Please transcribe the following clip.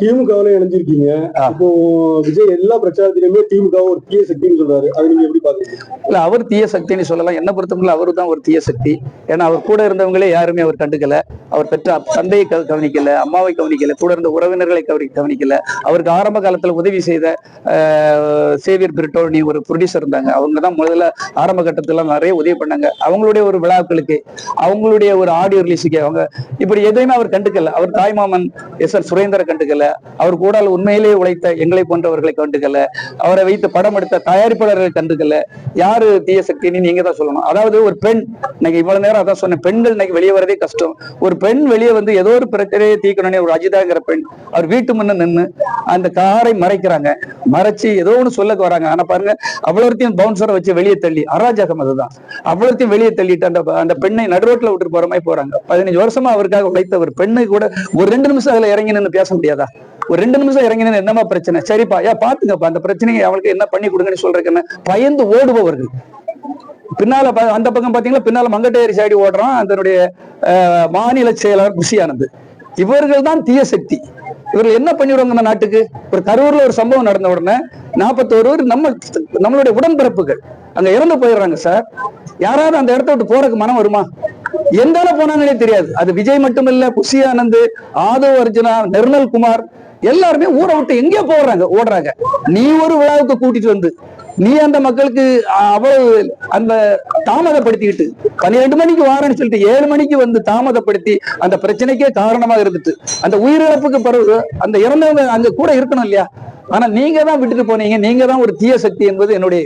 திமுகவுல இணைஞ்சிருக்கீங்க. இப்போ விஜய் எல்லா பிரச்சாரத்திலுமே திமுக ஒரு தீய சக்தின்னு சொல்றாரு. அதை நீங்க எப்படி பாக்குறீங்க? இல்ல, அவர் தீய சக்தின்னு சொல்லலாம். என்ன பொறுத்தவரை அவரு தான் ஒரு தீய சக்தி. ஏன்னா அவர் கூட இருந்தவங்களே யாருமே அவர் கண்டுக்கல. அவர் பெற்ற தந்தையை கவனிக்கல, அம்மாவை கவனிக்கல, கூட இருந்த உறவினர்களை கவனிக்கல. அவருக்கு ஆரம்ப காலத்துல உதவி செய்த சேவியர் பிரிட்டோனி ஒரு ப்ரொடியூசர் இருந்தாங்க. அவங்க தான் முதல்ல ஆரம்ப கட்டத்துல நிறைய உதவி பண்ணாங்க. அவங்களுடைய ஒரு விழாக்களுக்கு, அவங்களுடைய ஒரு ஆடியோ ரிலீஸுக்கு அவங்க இப்படி எதையுமே அவர் கண்டுக்கல. அவர் தாய்மாமன் எஸ்.ஆர். சுரேந்தரை கண்டுக்கல. அவர் கூட உண்மையிலேயே உழைத்த எங்களை போன்றவர்களை கண்டுக்கல. அவரை வைத்து படம் எடுத்த தயாரிப்பாளர்களை கண்டுக்கல. யாரு தீய சக்தின்னு நீங்க தான் சொல்லணும். அதாவது ஒரு பெண், இன்னைக்கு இவ்வளவு நேரம் அதான் சொன்னேன், பெண்கள் இன்னைக்கு வெளியே வரதே கஷ்டம். ஒரு பெண் வெளியே வந்து ஏதோ ஒரு பிரச்சனையை தீக்கணும்னே ஒரு அஜிதாங்கிற பெண் அவர் வீட்டு முன்ன நின்று அந்த காரை மறைக்கிறாங்க, மறைச்சு ஏதோ ஒண்ணு சொல்ல வராங்க. ஆனா பாருங்க, அவ்வளோத்தையும் பவுன்சரை வச்சு வெளியே தள்ளி, அராஜகம் அதுதான், அவ்வளோத்தையும் வெளியே தள்ளிட்டு அந்த பெண்ணை நடுரோட்டில் விட்டு போற மாதிரி போறாங்க. 15 வருஷமா அவருக்காக உழைத்த ஒரு பெண்ணை கூட ஒரு 2 நிமிஷம் அதுல இறங்கி நின்று பேச முடியாதா? ஒரு 2 நிமிஷம் இறங்கினது என்னமா பிரச்சனை? சரிப்பா, பாத்துங்கப்பா, அந்த பிரச்சனையை அவளுக்கு என்ன பண்ணி கொடுங்கன்னு சொல்றேன்னு பயந்து ஓடுபவர்கள். பின்னால அந்த பக்கம் பாத்தீங்கன்னா, பின்னால மங்கட்டேரி சைடு ஓடுறான் அதனுடைய மாநில செயலாளர் குஷி ஆனந்த். இவர்கள் தான் தீய சக்தி. இவர்கள் என்ன பண்ணிவிடுவாங்க நம்ம நாட்டுக்கு? ஒரு கரூர்ல ஒரு சம்பவம் நடந்த உடனே 41 நம்மளுடைய உடன்பிறப்புகள் அங்க இறந்து போயிடுறாங்க சார். யாராவது அந்த இடத்த விட்டு போறதுக்கு மனம் வருமா? எந்த போனாங்களே தெரியாது. அது விஜய் மட்டும் இல்ல, குஷி ஆனந்த், ஆதவ் அர்ஜுனா, நிர்மல் குமார் எல்லாருமே ஊரை விட்டு எங்கேயோ போடுறாங்க, ஓடுறாங்க. நீ ஒரு விழாவுக்கு கூட்டிட்டு வந்து நீ அந்த மக்களுக்கு அவ்வளவு அந்த தாமதப்படுத்திக்கிட்டு 12 மணிக்கு வாரன்னு சொல்லிட்டு 7 மணிக்கு வந்து தாமதப்படுத்தி அந்த பிரச்சனைக்கே காரணமாக இருந்துட்டு அந்த உயிரிழப்புக்கு பிறகு அந்த இறந்தவங்க அங்க கூட இருக்கணும் இல்லையா? ஆனா நீங்க தான் விட்டுட்டு போனீங்க. நீங்க தான் ஒரு தீய சக்தி என்பது என்னுடைய